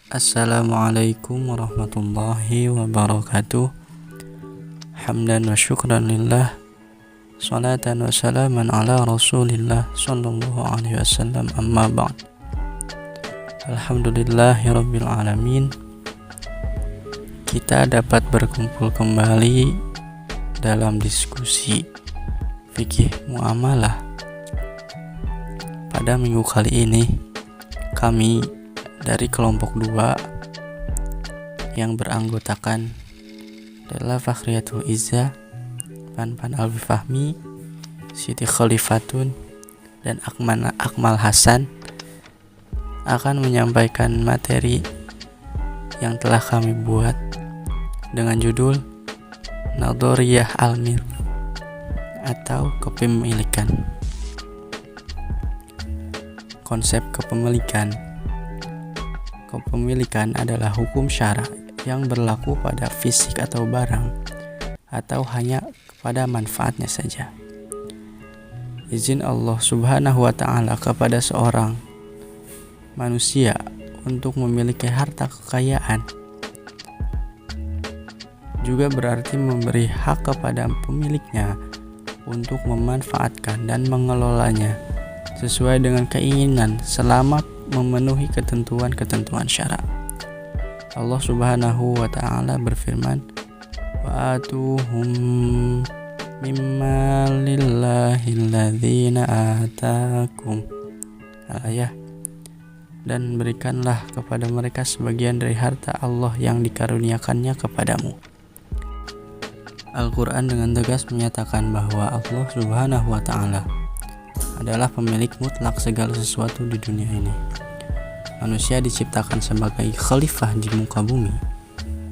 Assalamualaikum warahmatullahi wabarakatuh. Hamdan wa syukran lillah, salatan wa salaman ala rasulillah sallallahu alaihi wasallam, amma ba'd. Alhamdulillahi rabbil alamin. Kita dapat berkumpul kembali dalam diskusi fikih muamalah. Pada minggu kali ini kami dari kelompok 2 yang beranggotakan adalah Fakhriyatul Izzah, Pan Alwi Fahmi, Siti Khalifatun, dan Akmal Hasan akan menyampaikan materi yang telah kami buat dengan judul Nadoriyah Al-Milk atau kepemilikan. Konsep kepemilikan adalah hukum syara yang berlaku pada fisik atau barang atau hanya kepada manfaatnya saja. Izin Allah Subhanahu wa ta'ala kepada seorang manusia untuk memiliki harta kekayaan juga berarti memberi hak kepada pemiliknya untuk memanfaatkan dan mengelolanya sesuai dengan keinginan selama memenuhi ketentuan-ketentuan syara. Allah Subhanahu wa ta'ala berfirman, wa atuhum mimma lillahi alladzina atakum. Al-ayah. Dan berikanlah kepada mereka sebagian dari harta Allah yang dikaruniakannya kepadamu. Al-Quran dengan tegas menyatakan bahwa Allah Subhanahu wa ta'ala adalah pemilik mutlak segala sesuatu di dunia ini. Manusia diciptakan sebagai khalifah di muka bumi.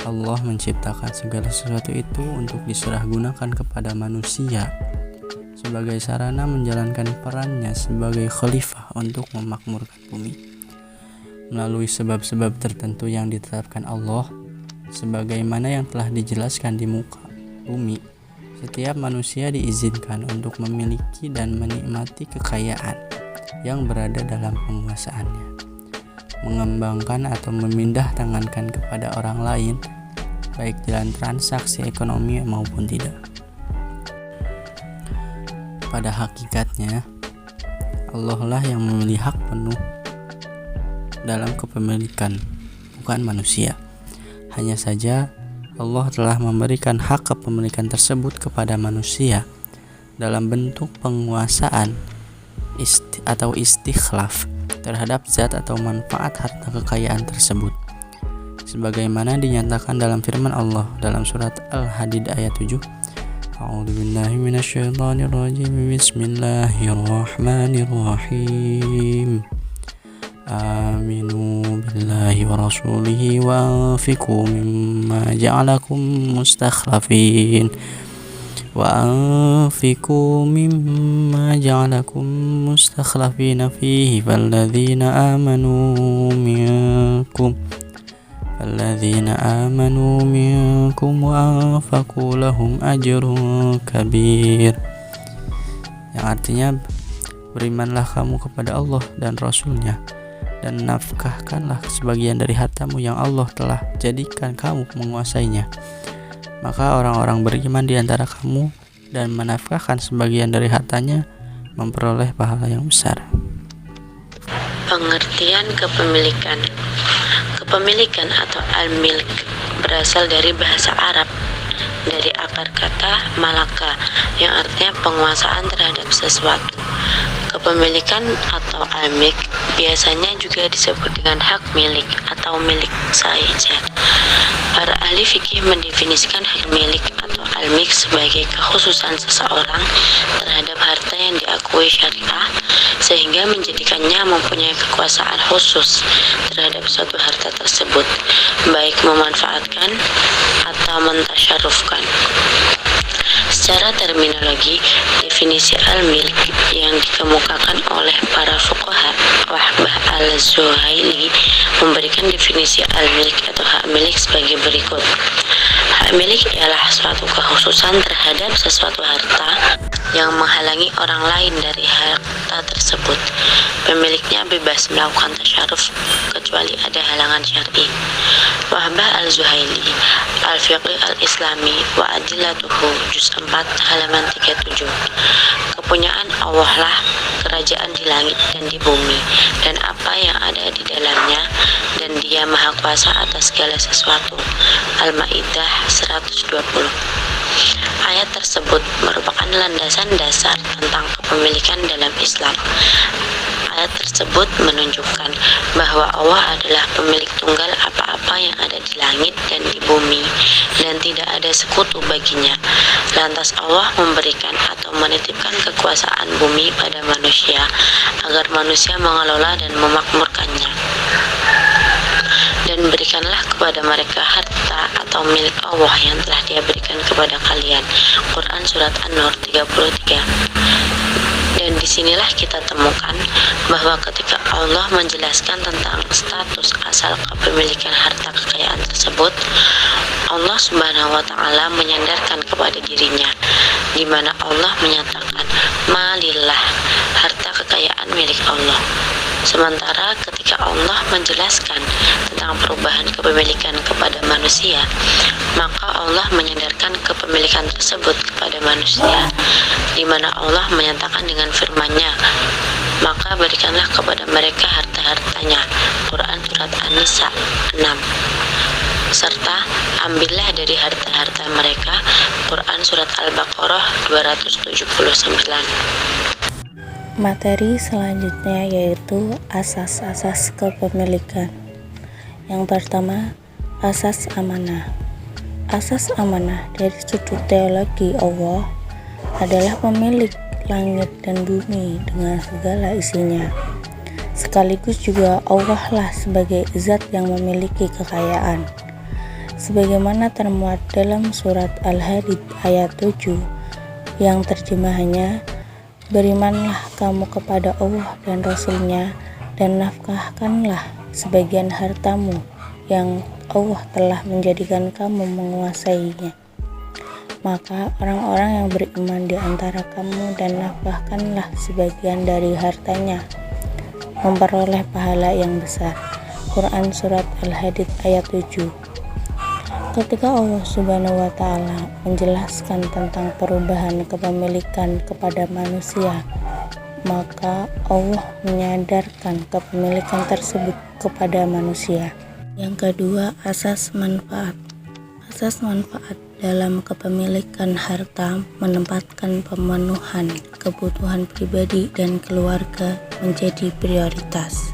Allah menciptakan segala sesuatu itu untuk diserahgunakan kepada manusia sebagai sarana menjalankan perannya sebagai khalifah untuk memakmurkan bumi melalui sebab-sebab tertentu yang ditetapkan Allah, sebagaimana yang telah dijelaskan di muka bumi. Setiap manusia diizinkan untuk memiliki dan menikmati kekayaan yang berada dalam penguasaannya, mengembangkan atau memindah tangankan kepada orang lain, baik dalam transaksi ekonomi maupun tidak. Pada hakikatnya, Allah lah yang memiliki hak penuh dalam kepemilikan, bukan manusia. Hanya saja Allah telah memberikan hak kepemilikan tersebut kepada manusia dalam bentuk penguasaan atau istikhlaf terhadap zat atau manfaat harta kekayaan tersebut, sebagaimana dinyatakan dalam firman Allah dalam surat Al-Hadid ayat 7. A'udzubillahi minasyaitonirrajim. Bismillahirrahmanirrahim. Aminu billahi wa rasulihi wa anfiqu mimma ja'alakum mustakhlafin fihi falladzina amanu minkum wa anfaqu lahum ajrun kabir, yang artinya berimanlah kamu kepada Allah dan Rasul-Nya dan nafkahkanlah sebagian dari hartamu yang Allah telah jadikan kamu menguasainya. Maka orang-orang beriman di antara kamu dan menafkahkan sebagian dari hartanya memperoleh pahala yang besar. Pengertian kepemilikan. Kepemilikan atau al-milk berasal dari bahasa Arab, dari akar kata malaka yang artinya penguasaan terhadap sesuatu. Kepemilikan atau al-milk biasanya juga disebut dengan hak milik atau milik saja. Para ahli fikih mendefinisikan hak milik atau al-milk sebagai kekhususan seseorang terhadap harta yang diakui syariah, sehingga menjadikannya mempunyai kekuasaan khusus terhadap suatu harta tersebut, baik memanfaatkan atau mentasyarufkan. Secara terminologi, definisi al-milk yang dikemukakan oleh para fuqaha Wahbah al-Zuhaili memberikan definisi al-milk atau hak milik sebagai berikut. Hak milik ialah suatu kekhususan terhadap sesuatu harta yang menghalangi orang lain dari harta tersebut. Pemiliknya bebas melakukan tasyaruf kecuali ada halangan syar'i. Wahbah Al-Zuhaili, Al-Fiqh Al-Islami wa Adillatuhu, juz 4 halaman 37. Kepunyaan Allah lah kerajaan di langit dan di bumi dan apa yang ada di dalamnya, dan Dia Maha Kuasa atas segala sesuatu. Al-Maidah 120. Ayat tersebut merupakan landasan dasar tentang kepemilikan dalam Islam. Ayat tersebut menunjukkan bahwa Allah adalah pemilik tunggal apa-apa yang ada di langit dan di bumi, dan tidak ada sekutu baginya. Lantas Allah memberikan atau menitipkan kekuasaan bumi pada manusia agar manusia mengelola dan memakmurkannya. Dan berikanlah kepada mereka harta atau milik Allah yang telah Dia berikan kepada kalian. Quran Surat An-Nur 33. Dan disinilah kita temukan bahwa ketika Allah menjelaskan tentang status asal kepemilikan harta kekayaan tersebut, Allah Subhanahu wa Ta'ala menyandarkan kepada dirinya, di mana Allah menyatakan malillah, harta kekayaan milik Allah. Sementara ketika Allah menjelaskan tentang perubahan kepemilikan kepada manusia, maka Allah menyandarkan kepemilikan tersebut kepada manusia, di mana Allah menyatakan dengan firman-Nya, maka berikanlah kepada mereka harta-hartanya. Quran Surat An-Nisa 6. Serta ambillah dari harta-harta mereka. Quran Surat Al-Baqarah 279. Materi selanjutnya yaitu asas-asas kepemilikan. Yang pertama, asas amanah. Asas amanah dari sudut teologi Allah adalah pemilik langit dan bumi dengan segala isinya. Sekaligus juga Allah lah sebagai zat yang memiliki kekayaan. Sebagaimana termuat dalam surat Al-Hadid ayat 7 yang terjemahannya, berimanlah kamu kepada Allah dan Rasul-Nya, dan nafkahkanlah sebagian hartamu yang Allah telah menjadikan kamu menguasainya. Maka orang-orang yang beriman di antara kamu, dan nafkahkanlah sebagian dari hartanya, memperoleh pahala yang besar. Quran Surat Al-Hadid ayat 7. Ketika Allah Subhanahu wa Ta'ala menjelaskan tentang perubahan kepemilikan kepada manusia, maka Allah menyadarkan kepemilikan tersebut kepada manusia. Yang kedua, asas manfaat. Asas manfaat dalam kepemilikan harta menempatkan pemenuhan kebutuhan pribadi dan keluarga menjadi prioritas.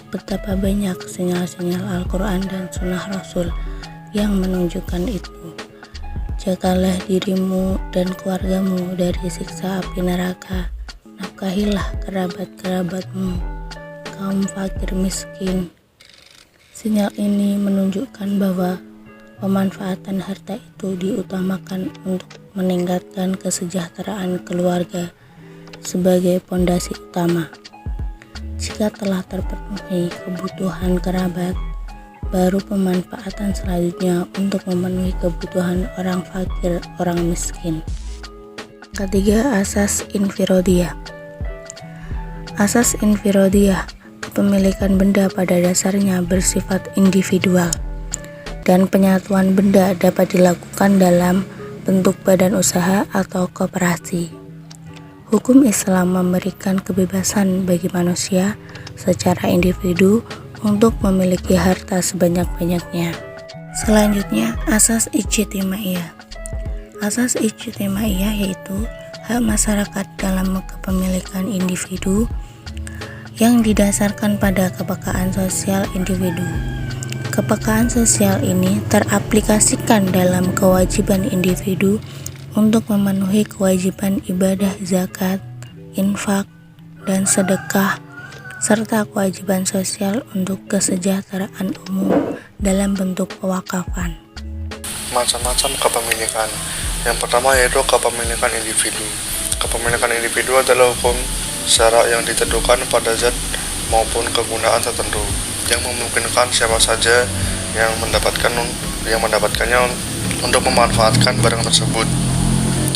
Betapa banyak sinyal-sinyal Al-Quran dan Sunnah Rasul yang menunjukkan itu. Jagalah dirimu dan keluargamu dari siksa api neraka. Nafkahilah kerabat-kerabatmu, kaum fakir miskin. Sinyal ini menunjukkan bahwa pemanfaatan harta itu diutamakan untuk meningkatkan kesejahteraan keluarga sebagai pondasi utama. Jika telah terpenuhi kebutuhan kerabat, baru pemanfaatan selanjutnya untuk memenuhi kebutuhan orang fakir, orang miskin. Ketiga, asas infirodiyah. Asas infirodiyah, kepemilikan benda pada dasarnya bersifat individual, dan penyatuan benda dapat dilakukan dalam bentuk badan usaha atau koperasi. Hukum Islam memberikan kebebasan bagi manusia secara individu untuk memiliki harta sebanyak-banyaknya. Selanjutnya, asas ijtimaiyah. Asas ijtimaiyah yaitu hak masyarakat dalam kepemilikan individu yang didasarkan pada kepekaan sosial individu. Kepekaan sosial ini teraplikasikan dalam kewajiban individu untuk memenuhi kewajiban ibadah zakat, infak, dan sedekah, serta kewajiban sosial untuk kesejahteraan umum dalam bentuk pewakafan. Macam-macam kepemilikan. Yang pertama yaitu kepemilikan individu. Kepemilikan individu adalah hukum syarak yang ditentukan pada zat maupun kegunaan tertentu yang memungkinkan siapa saja yang mendapatkan yang mendapatkannya untuk memanfaatkan barang tersebut,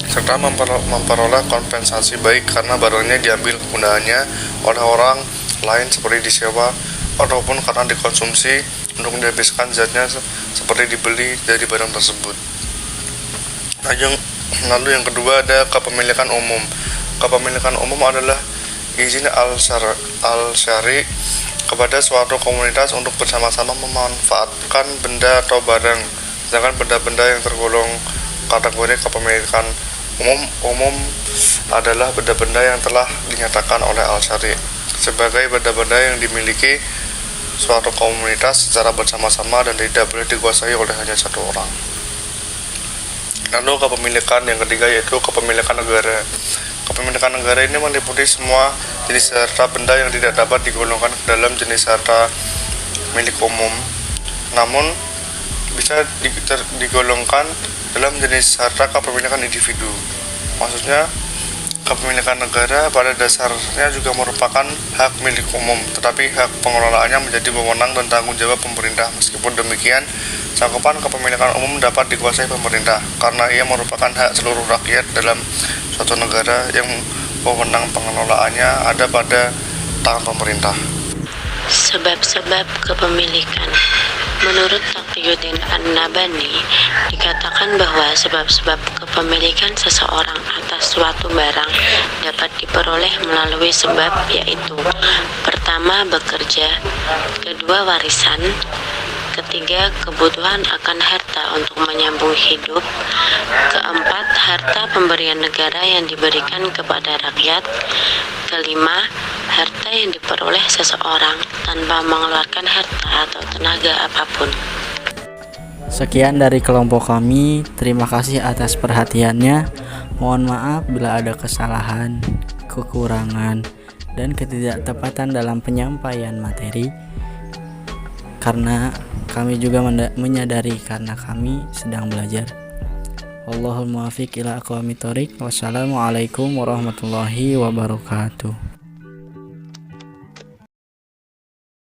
serta memperoleh kompensasi baik karena barangnya diambil kegunaannya oleh orang lain seperti disewa ataupun karena dikonsumsi untuk dihabiskan zatnya seperti dibeli dari barang tersebut. Lalu yang kedua ada kepemilikan umum. Kepemilikan umum adalah izin al-syari kepada suatu komunitas untuk bersama-sama memanfaatkan benda atau barang. Sedangkan benda-benda yang tergolong kategori kepemilikan umum adalah benda-benda yang telah dinyatakan oleh al-syari sebagai benda-benda yang dimiliki suatu komunitas secara bersama-sama dan tidak boleh dikuasai oleh hanya satu orang. Lalu kepemilikan yang ketiga yaitu kepemilikan negara. Kepemilikan negara ini meliputi semua jenis harta benda yang tidak dapat digolongkan ke dalam jenis harta milik umum, namun bisa digolongkan dalam jenis harta kepemilikan individu. Maksudnya, kepemilikan negara pada dasarnya juga merupakan hak milik umum, tetapi hak pengelolaannya menjadi wewenang dan tanggung jawab pemerintah. Meskipun demikian, cakupan kepemilikan umum dapat dikuasai pemerintah karena ia merupakan hak seluruh rakyat dalam suatu negara yang wewenang pengelolaannya ada pada tangan pemerintah. Sebab-sebab kepemilikan. Menurut Taqiyuddin An-Nabhani, dikatakan bahwa sebab-sebab kepemilikan seseorang atas suatu barang dapat diperoleh melalui sebab, yaitu pertama, bekerja, kedua, warisan, ketiga, kebutuhan akan harta untuk menyambung hidup, keempat, harta pemberian negara yang diberikan kepada rakyat, kelima, harta yang diperoleh seseorang tanpa mengeluarkan harta atau tenaga apapun. Sekian dari kelompok kami, terima kasih atas perhatiannya. Mohon maaf bila ada kesalahan, kekurangan, dan ketidaktepatan dalam penyampaian materi, karena kami juga menyadari karena kami sedang belajar. Wallahul muwaffiq ila aqwamit thoriq. Wassalamualaikum warahmatullahi wabarakatuh.